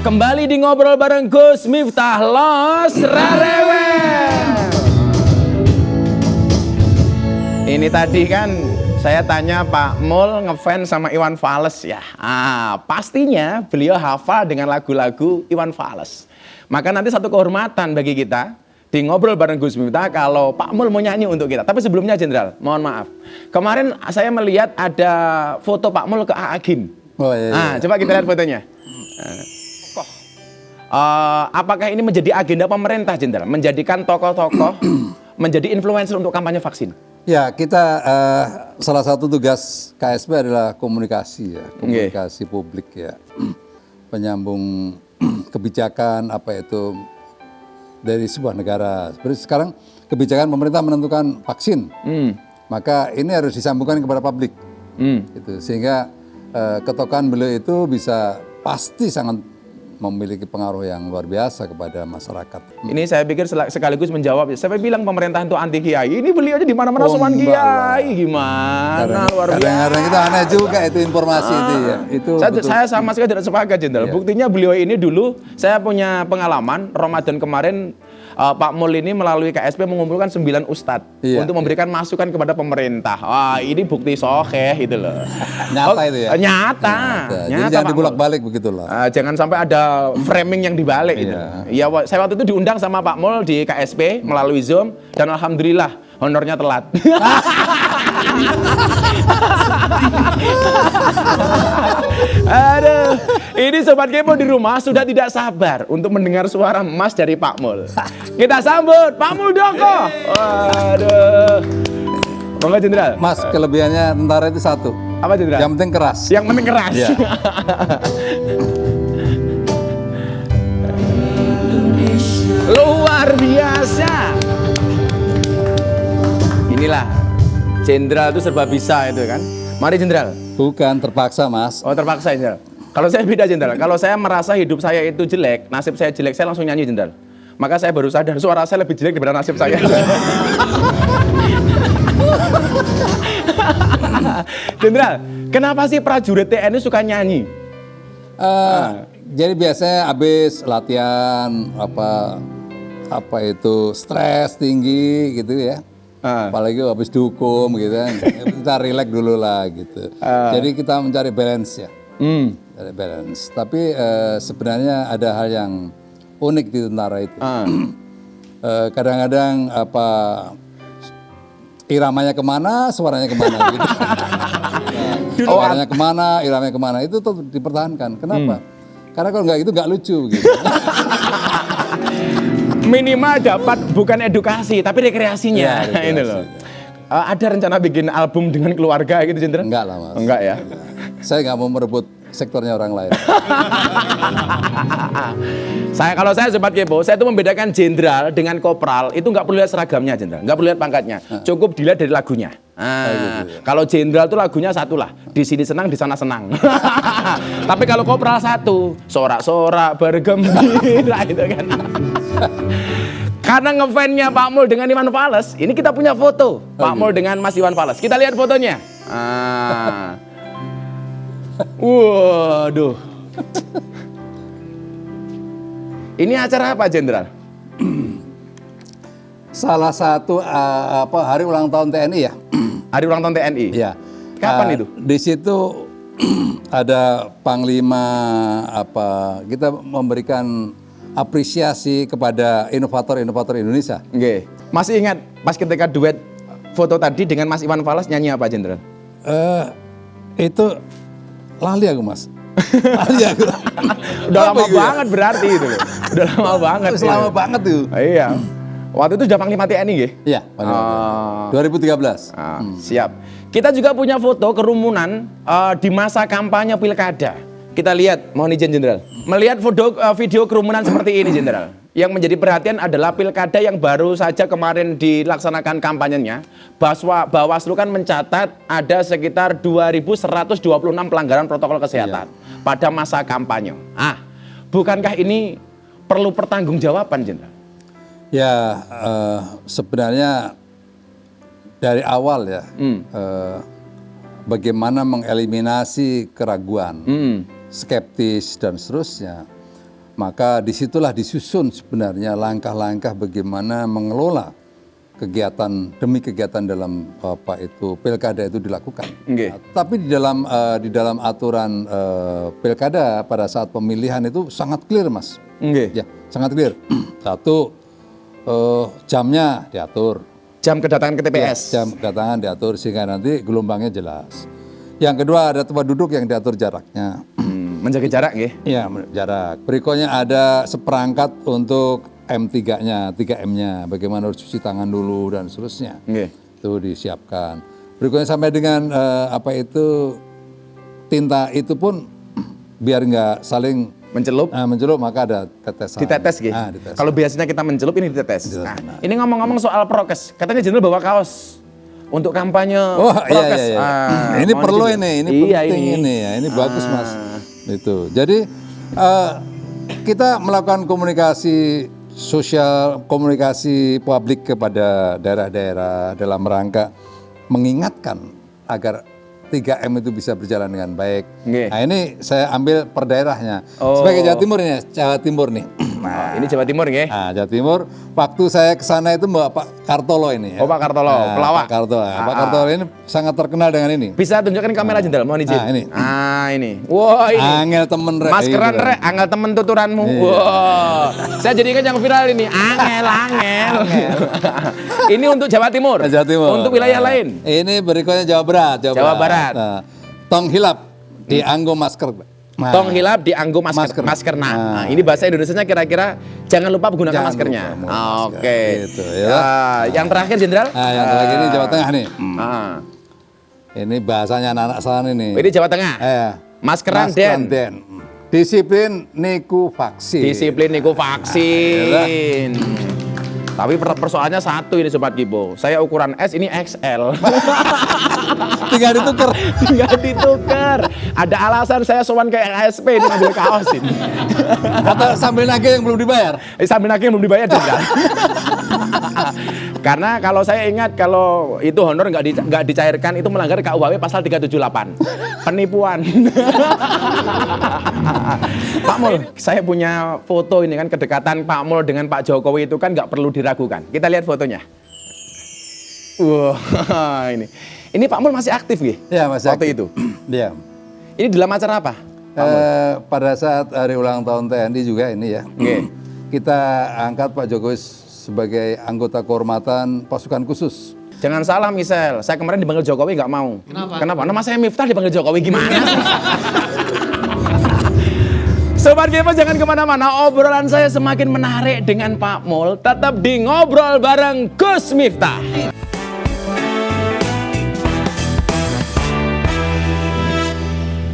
Kembali di ngobrol bareng Gus Miftah Los Rarewel. Ini tadi kan saya tanya Pak Mul ngefans sama Iwan Fals ya. Pastinya beliau hafal dengan lagu-lagu Iwan Fals. Maka nanti satu kehormatan bagi kita di ngobrol bareng Gus Miftah kalau Pak Mul mau nyanyi untuk kita. Tapi sebelumnya Jenderal, mohon maaf. Kemarin saya melihat ada foto Pak Mul ke Aagim. Oh, iya. Coba kita lihat fotonya. Apakah ini menjadi agenda pemerintah, Jenderal? Menjadikan tokoh-tokoh menjadi influencer untuk kampanye vaksin? Ya, kita salah satu tugas KSP adalah komunikasi ya, komunikasi publik ya, penyambung kebijakan apa itu dari sebuah negara. Seperti sekarang kebijakan pemerintah menentukan vaksin, maka ini harus disambungkan kepada publik, gitu. Sehingga ketokohan beliau itu bisa pasti sangat memiliki pengaruh yang luar biasa kepada masyarakat. Ini saya pikir sekaligus menjawab. Saya bilang pemerintah itu anti kiai. Ini beliau aja di mana-mana sowan kiai. Gimana luar biasa. Kadang-kadang itu aneh juga itu informasi itu ya. Itu saya sama sekali tidak sepakat, Jenderal. Iya. Buktinya beliau ini dulu saya punya pengalaman Ramadan kemarin Pak Mul ini melalui KSP mengumpulkan 9 ustadz untuk memberikan masukan kepada pemerintah. Wah, ini bukti sokeh gitu loh. Nyata itu ya. Nyata. Jadi jangan dibulak-balik begitulah. Jangan sampai ada framing yang dibalik gitu. Ya, saya waktu itu diundang sama Pak Mul di KSP melalui Zoom dan alhamdulillah honornya telat. Aduh, ini Sobat Kepo di rumah sudah tidak sabar untuk mendengar suara emas dari Pak Mul. Kita sambut Pak Muldoko. Waduh. Monggo Jenderal. Mas, kelebihannya tentara itu satu. Apa Jenderal? Yang penting keras. Yang penting keras. Ya. Luar biasa. Inilah Jenderal itu serba bisa itu kan. Mari Jenderal. Bukan terpaksa, Mas. Oh, terpaksa Jenderal. Kalau saya beda Jenderal. Kalau saya merasa hidup saya itu jelek, nasib saya jelek, saya langsung nyanyi Jenderal. Maka saya baru sadar suara saya lebih jelek daripada nasib saya. Jenderal, kenapa sih prajurit TNI suka nyanyi? Jadi biasanya habis latihan apa itu stres tinggi gitu ya. Apalagi habis dihukum gitu kan. Kita relax dulu lah gitu. Jadi kita mencari balance ya. Mencari balance. Tapi sebenarnya ada hal yang unik di tentara itu. Kadang-kadang iramanya kemana, suaranya kemana gitu. Suaranya kemana, iramanya kemana itu tetap dipertahankan. Kenapa? Karena kalau nggak itu nggak lucu gitu. Minimal dapat bukan edukasi tapi rekreasinya. Ya, Ini loh. Ada rencana bikin album dengan keluarga gitu Jenderal? Enggak lah Mas. Enggak ya. Saya nggak mau merebut sektornya orang lain. Kalau saya Sobat Kepo, saya itu membedakan jenderal dengan kopral itu nggak perlu lihat seragamnya Jenderal, nggak perlu lihat pangkatnya, cukup dilihat dari lagunya. Kalau jenderal itu lagunya satu lah, di sini senang, di sana senang. Tapi kalau kopral satu, sorak-sorak bergembira itu kan. Karena ngefansnya Pak Mul dengan Iwan Fals, ini kita punya foto Pak Mul dengan Mas Iwan Fals. Kita lihat fotonya. Waduh. Ini acara apa Jenderal? Salah satu hari ulang tahun TNI ya. Hari ulang tahun TNI. Ya. Kapan itu? Di situ ada Panglima kita memberikan apresiasi kepada inovator-inovator Indonesia. Oke. Masih ingat pas ketika duet foto tadi dengan Mas Iwan Fals nyanyi apa Jenderal? Itu lali aku Mas. Lali aku. Udah lama banget berarti itu loh. Udah lama banget. Lama banget tuh. Iya. Waktu itu sudah Panglima TNI nggih? Iya, 2013. Siap. Kita juga punya foto kerumunan di masa kampanye pilkada. Kita lihat, mohon izin Jenderal. Melihat video kerumunan seperti ini Jenderal. Yang menjadi perhatian adalah pilkada yang baru saja kemarin dilaksanakan kampanyenya. Bawaslu kan mencatat ada sekitar 2.126 pelanggaran protokol kesehatan pada masa kampanye. Bukankah ini perlu pertanggungjawaban Jenderal? Ya, sebenarnya dari awal ya, bagaimana mengeliminasi keraguan, skeptis dan seterusnya. maka disitulah disusun sebenarnya langkah-langkah bagaimana mengelola kegiatan demi kegiatan dalam pilkada itu dilakukan. Nggih. Nah, tapi di dalam aturan pilkada pada saat pemilihan itu sangat clear, Mas. Nggih. Ya, sangat clear. Satu, jamnya diatur. Jam kedatangan ke TPS. Jam kedatangan diatur sehingga nanti gelombangnya jelas. Yang kedua ada tempat duduk yang diatur jaraknya. Menjaga jarak nggih. Ya, jarak. Berikutnya ada seperangkat untuk M3-nya, 3M-nya, bagaimana harus cuci tangan dulu dan seterusnya. Nggih. Itu disiapkan. Berikutnya sampai dengan tinta itu pun biar nggak saling Mencelup. mencelup, maka ada tetesan. Ditetes gitu. Ditetes. Kalau biasanya kita mencelup, ini ditetes. Ditetes, Nah, ini ngomong-ngomong soal prokes, katanya Jenderal bawa kaos untuk kampanye Oh prokes. iya. Ini mohon perlu izin. ini Iya, penting ini ya, ini bagus Mas. Itu. Jadi kita melakukan komunikasi sosial, komunikasi publik kepada daerah-daerah dalam rangka mengingatkan agar 3M itu bisa berjalan dengan baik. Nggih. Nah ini saya ambil per daerahnya. Oh. Sebagai Jawa Timur ini, Jawa Timur nih. Nah, ini Jawa Timur nggih. Nah, Jawa Timur, waktu saya ke sana itu Mbak Pak Kartolo ini. Oh, Pak Kartolo, pelawak. Pak Kartolo. Pak Kartolo ini sangat terkenal dengan ini. Bisa tunjukkan kamera Jenderal, mohon izin. Nah, ini. Ini. Wah, ini. Angel temen rek. Maskeran Gitu. rek, angel temen tuturanmu. Wah. Saya jadi ingat yang viral ini. Angel. Ini untuk Jawa Timur. Jawa Timur. Untuk wilayah lain. Ini berikutnya Jawa Barat. Jawa Barat. Nah, tong hilap dianggo masker. Nah, Tong hilap dianggo masker. Nah, ini bahasa Indonesianya kira-kira jangan lupa menggunakan Jangan maskernya. lupa menggunakan masker. Oke. Gitu, ya. Yang terakhir Jenderal? Nah, yang terakhir ini Jawa Tengah nih. Ah. Ini bahasanya anak-anak sana ini. Ini Jawa Tengah. Maskeran den. Disiplin niku vaksin. Disiplin niku vaksin. Tapi persoalannya satu ini Sobat Kibo. Saya ukuran S, ini XL. Tinggal ditukar. Tinggal ditukar. Ada alasan saya sowan ke ASP ini ngambil kaos ini. Atau sambil nagih yang belum dibayar. Sambil nagih belum dibayar juga. Karena kalau saya ingat kalau itu honor nggak dicairkan itu melanggar KUHP pasal 378. Penipuan. Pak Mul, saya punya foto ini kan kedekatan Pak Mul dengan Pak Jokowi itu kan nggak perlu diragukan. Kita lihat fotonya. Wah, ini Pak Mul masih aktif nggih? Ya, masih waktu aktif. itu. Iya. Ini dalam acara apa? Pada saat hari ulang tahun TNI juga ini ya. Oke. Kita angkat Pak Jokowi sebagai anggota kehormatan pasukan khusus. Jangan salah Misel, saya kemarin dipanggil Jokowi nggak mau. Kenapa? Nama saya Miftah dipanggil Jokowi gimana sih? Sobat Kibo jangan kemana-mana, obrolan saya semakin menarik dengan Pak Mul. Tetap di Ngobrol bareng Gus Miftah.